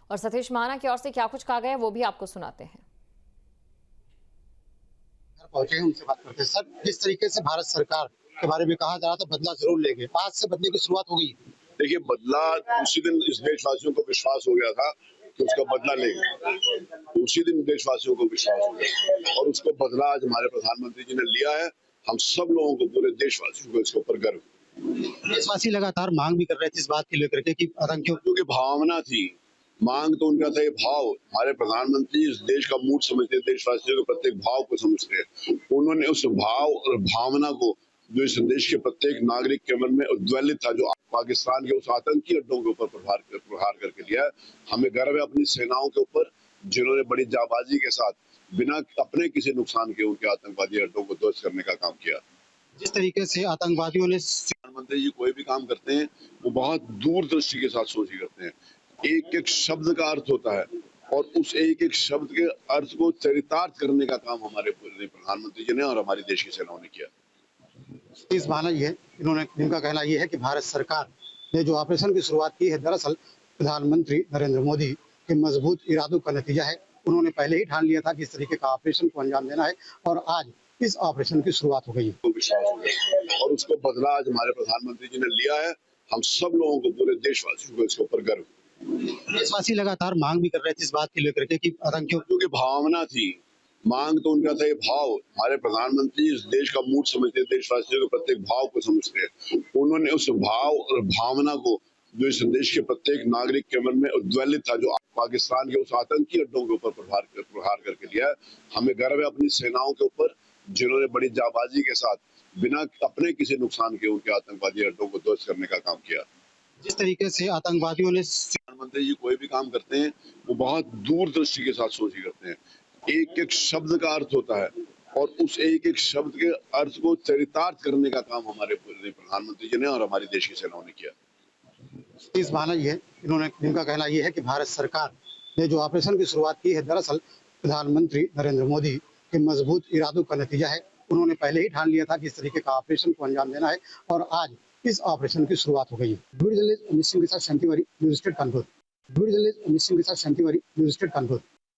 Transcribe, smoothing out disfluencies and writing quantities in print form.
और सतीश महाना की ओर से क्या कुछ कहा गया है वो भी आपको सुनाते हैं। पहुंचे हैं, उनसे बात करते हैं। सर, जिस तरीके से भारत सरकार के बारे में कहा जा रहा था बदला जरूर लेंगे, आज से बदले की शुरुआत हो गई। देखिए, बदला उसी दिन इस देशवासियों को विश्वास हो गया था कि उसका बदला लेंगे। उसी दिन देशवासियों को विश्वास हो गया और उसको बदला आज हमारे प्रधानमंत्री जी ने लिया है। हम सब लोगों को, पूरे देशवासियों को इसके ऊपर गर्व। देशवासी लगातार मांग भी कर रहे थे इस बात को लेकर के कि आतंकियों की भावना थी, मांग तो उनका था, ये भाव। हमारे प्रधानमंत्री इस देश का मूड समझते हैं, देशवासियों के प्रत्येक भाव को समझते हैं। उन्होंने उस भाव और भावना को, जो इस देश के प्रत्येक नागरिक के मन में उद्वेलित था, जो पाकिस्तान के उस आतंकी अड्डों के ऊपर प्रहार करके लिया है। हमें गर्व है अपनी सेनाओं के ऊपर, जिन्होंने बड़ी जाबाजी के साथ बिना अपने किसी नुकसान के उनके आतंकवादी अड्डों को ध्वस्त करने का काम किया। जिस तरीके से आतंकवादियों ने प्रधानमंत्री जी कोई भी काम करते हैं वो बहुत दूरदृष्टि के साथ सोच के करते हैं। एक एक शब्द का अर्थ होता है और उस एक एक शब्द के अर्थ को चरितार्थ करने का काम हमारे प्रधानमंत्री जी ने और हमारी देश की सेनाओं ने किया। इस बहाना ये है, इनका कहना यह है कि भारत सरकार ने जो ऑपरेशन की शुरुआत की है, दरअसल प्रधानमंत्री नरेंद्र मोदी के मजबूत इरादों का नतीजा है। उन्होंने पहले ही ठान लिया था कि इस तरीके का ऑपरेशन को अंजाम देना है और आज इस ऑपरेशन की शुरुआत हो गई है। विश्वास हो गया और उसको बदला आज हमारे प्रधानमंत्री जी ने लिया है। हम सब लोगों को, पूरे देशवासियों को इसके ऊपर गर्व। देशवासी लगातार मांग भी कर रहे थे इस बात को लेकर के कि आतंकियों की भावना थी, मांग तो उनका था, ये भाव। हमारे प्रधानमंत्री इस देश का मूड समझते हैं, देशवासियों के प्रत्येक भाव को समझते हैं। उन्होंने उस भाव और भावना को, जो इस देश के प्रत्येक नागरिक के मन में उद्वेलित था, जो पाकिस्तान के उस आतंकी अड्डों के ऊपर प्रहार करके लिया है। हमें गर्व है अपनी सेनाओं के ऊपर, जिन्होंने बड़ी जाबाजी के साथ बिना अपने किसी नुकसान के उनके आतंकवादी अड्डों को ध्वस्त करने का काम किया। जिस तरीके से आतंकवादियों ने प्रधानमंत्री जी कोई भी काम करते हैं वो बहुत दूरदृष्टि के साथ सोच के करते हैं। एक एक शब्द का अर्थ होता है और उस एक एक शब्द के अर्थ को चरितार्थ करने का काम हमारे प्रधानमंत्री जी ने और हमारी देश की सेनाओं ने किया। इस बहाना ये है, इनका कहना यह है कि भारत सरकार ने जो ऑपरेशन की शुरुआत की है, दरअसल प्रधानमंत्री नरेंद्र मोदी के मजबूत इरादों का नतीजा है। उन्होंने पहले ही ठान लिया था कि इस तरीके का ऑपरेशन को अंजाम देना है और आज इस ऑपरेशन की शुरुआत हो गई है। वीडियो जर्नलिस्ट अमित सिंह के साथ शांतिवारी, न्यूज़ स्टेट कानपुर।